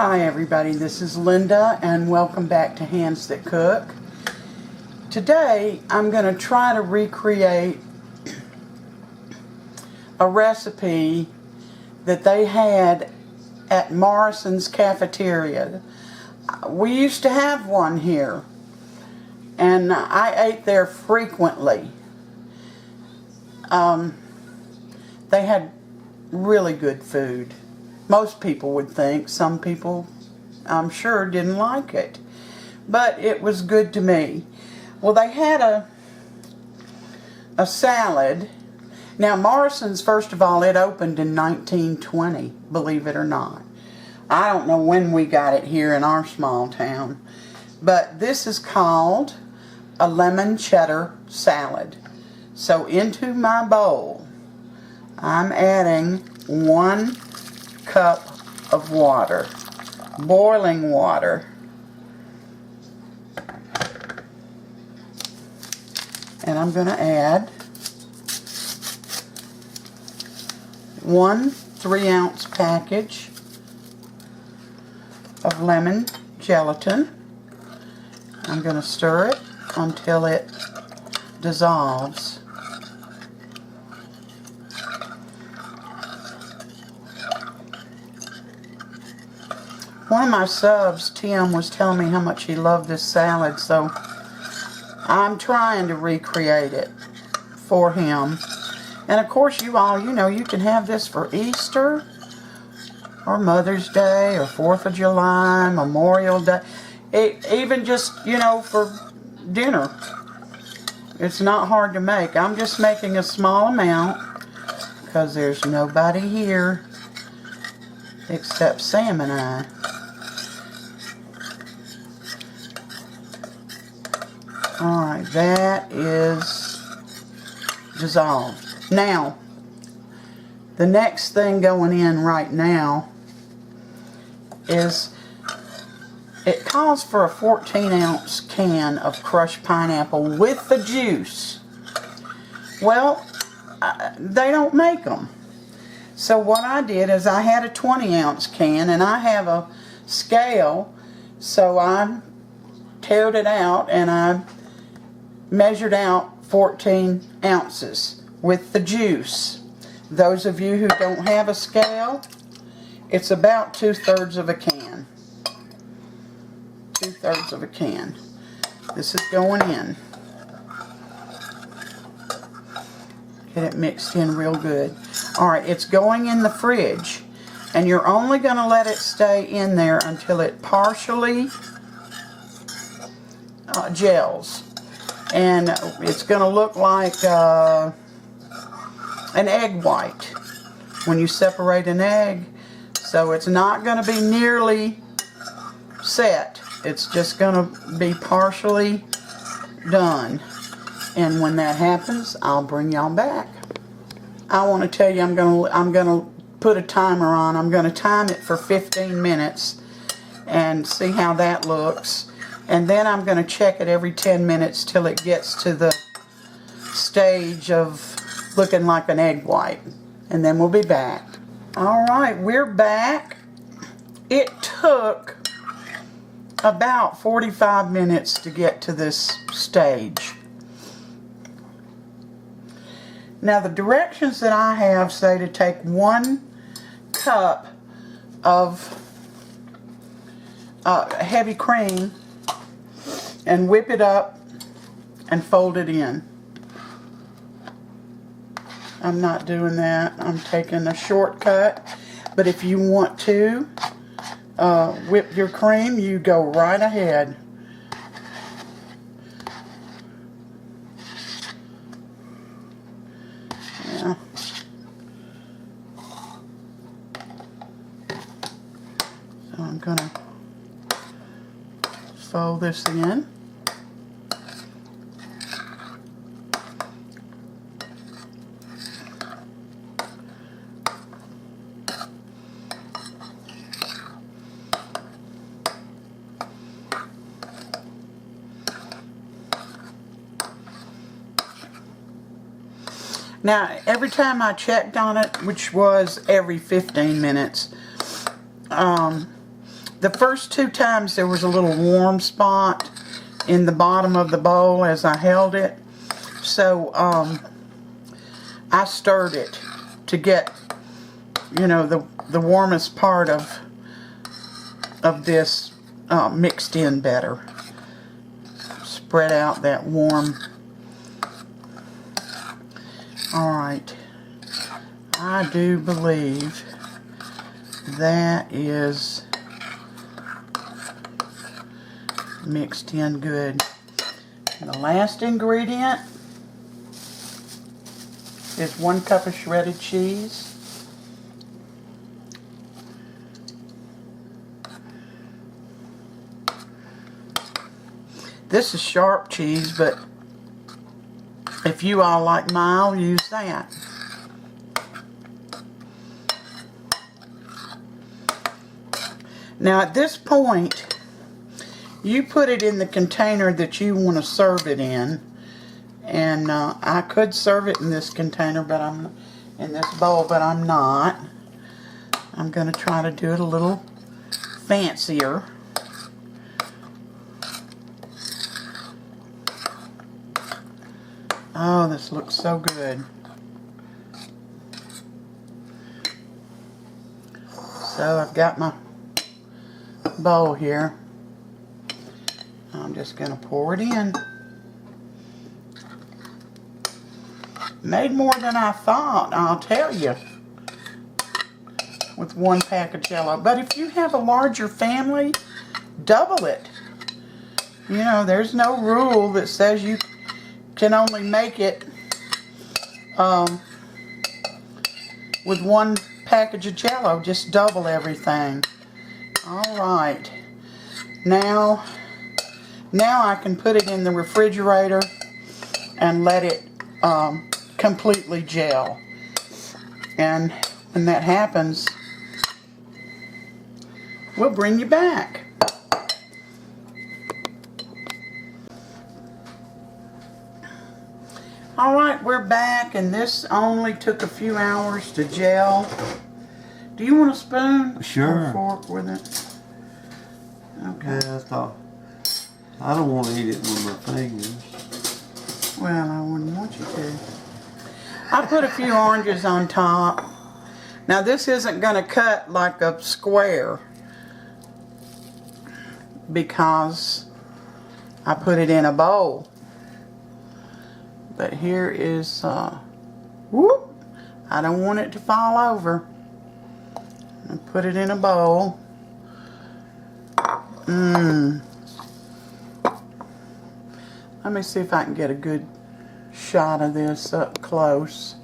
Hi everybody, this is Linda and welcome back to Handsthatcook. Today I'm going to try to recreate a recipe that they had at Morrison's Cafeteria. We used to have one here and I ate there frequently. They had really good food. Most people would think. Some people, I'm sure, didn't like it. But it was good to me. Well, they had a salad. Now, Morrison's, first of all, it opened in 1920, believe it or not. I don't know when we got it here in our small town. But this is called a lemon cheddar salad. So into my bowl, I'm adding 1 cup of water, boiling water, and I'm going to add 1 3-ounce package of lemon gelatin. I'm going to stir it until it dissolves. One of my subs, Tim, was telling me how much he loved this salad, so I'm trying to recreate it for him. And of course, you all, you know, you can have this for Easter, or Mother's Day, or 4th of July, Memorial Day, even just, you know, for dinner. It's not hard to make. I'm just making a small amount because there's nobody here except Sam and I. Alright, that is dissolved. Now, the next thing going in right now is, it calls for a 14-ounce can of crushed pineapple with the juice. Well, they don't make them. So what I did is I had a 20-ounce can and I have a scale, so I tared it out and I measured out 14 ounces with the juice. Those of you who don't have a scale, it's about 2/3 of a can. 2/3 of a can. This is going in. Get it mixed in real good. Alright, it's going in the fridge. And you're only going to let it stay in there until it partially gels. And it's going to look like an egg white when you separate an egg. So it's not going to be nearly set. It's just going to be partially done. And when that happens, I'll bring y'all back. I want to tell you, I'm going to put a timer on. I'm going to time it for 15 minutes and see how that looks. And then I'm going to check it every 10 minutes till it gets to the stage of looking like an egg white. And then we'll be back. Alright, we're back. It took about 45 minutes to get to this stage. Now the directions that I have say to take 1 cup of heavy cream and whip it up and fold it in. I'm not doing that. I'm taking a shortcut. But if you want to whip your cream, you go right ahead. Yeah. So I'm going to fold this in. Now, every time I checked on it, which was every 15 minutes, the first 2 times there was a little warm spot in the bottom of the bowl as I held it. So I stirred it to get, you know, the warmest part of this mixed in better. Spread out that warm. Alright, I do believe that is mixed in good. And the last ingredient is 1 cup of shredded cheese. This is sharp cheese, but if you all like mild, use that. Now at this point, you put it in the container that you want to serve it in. And I could serve it in this container, but I'm in this bowl, but I'm not. I'm going to try to do it a little fancier. Oh, this looks so good. So I've got my bowl here. I'm just going to pour it in. Made more than I thought, I'll tell you, with 1 pack of Jell-O. But if you have a larger family, double it. You know, there's no rule that says you can only make it with 1 package of Jell-O. Just double everything. Alright. Now I can put it in the refrigerator and let it completely gel. And when that happens, we'll bring you back. Alright, we're back, and this only took a few hours to gel. Do you want a spoon? Sure. Or a fork with it? Okay. Yeah, I don't want to eat it with my fingers. Well, I wouldn't want you to. I put a few oranges on top. Now this isn't going to cut like a square because I put it in a bowl. But here is, whoop, I don't want it to fall over. I put it in a bowl. Let me see if I can get a good shot of this up close.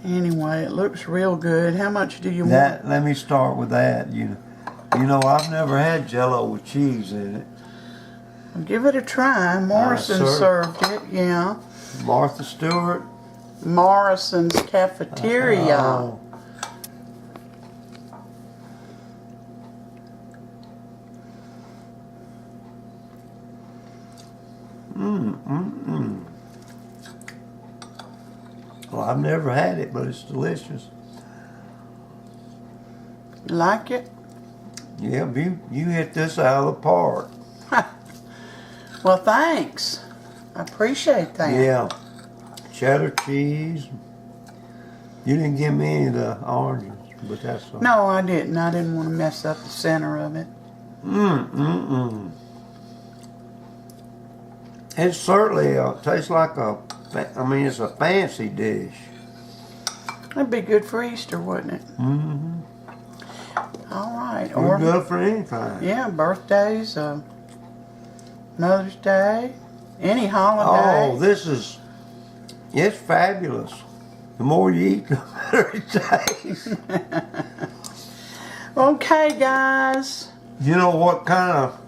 Anyway, it looks real good. How much do you want? Let me start with that. You know, I've never had Jell-O with cheese in it. Well, give it a try. Morrison served it, yeah. Martha Stewart. Morrison's Cafeteria. Oh. Well, I've never had it, but it's delicious. You like it? Yeah, you hit this out of the park. Well, thanks. I appreciate that. Yeah. Cheddar cheese. You didn't give me any of the oranges, but that's all. No, I didn't. I didn't want to mess up the center of it. It certainly tastes like it's a fancy dish. That'd be good for Easter, wouldn't it? All right. Or good for anything. Yeah, birthdays, Mother's Day, any holiday. Oh, it's fabulous. The more you eat, the better it tastes. Okay, guys. You know what kind of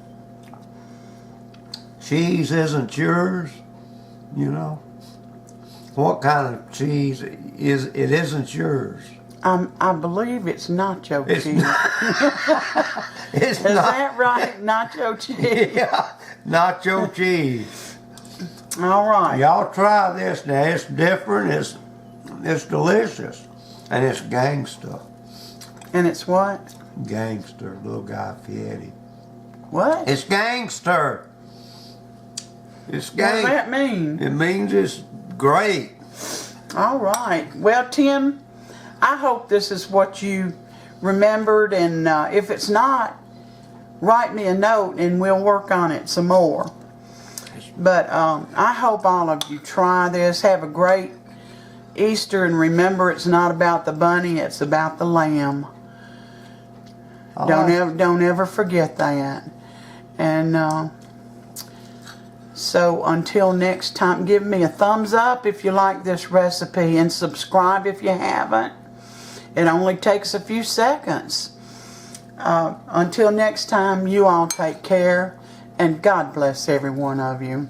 cheese isn't yours? You know? What kind of cheese isn't yours? I believe it's nacho cheese. Is that right? Nacho cheese? Yeah, nacho cheese. All right. Y'all try this now. It's different. It's delicious. And it's gangster. And it's what? Gangster, little guy Fieri. What? It's gangster. It's What does that mean? It means it's great. All right. Well, Tim, I hope this is what you remembered, and if it's not, write me a note and we'll work on it some more. But I hope all of you try this. Have a great Easter, and remember, it's not about the bunny, it's about the lamb. Don't ever forget that. And so until next time, give me a thumbs up if you like this recipe, and subscribe if you haven't. It only takes a few seconds. Until next time, you all take care, and God bless every one of you.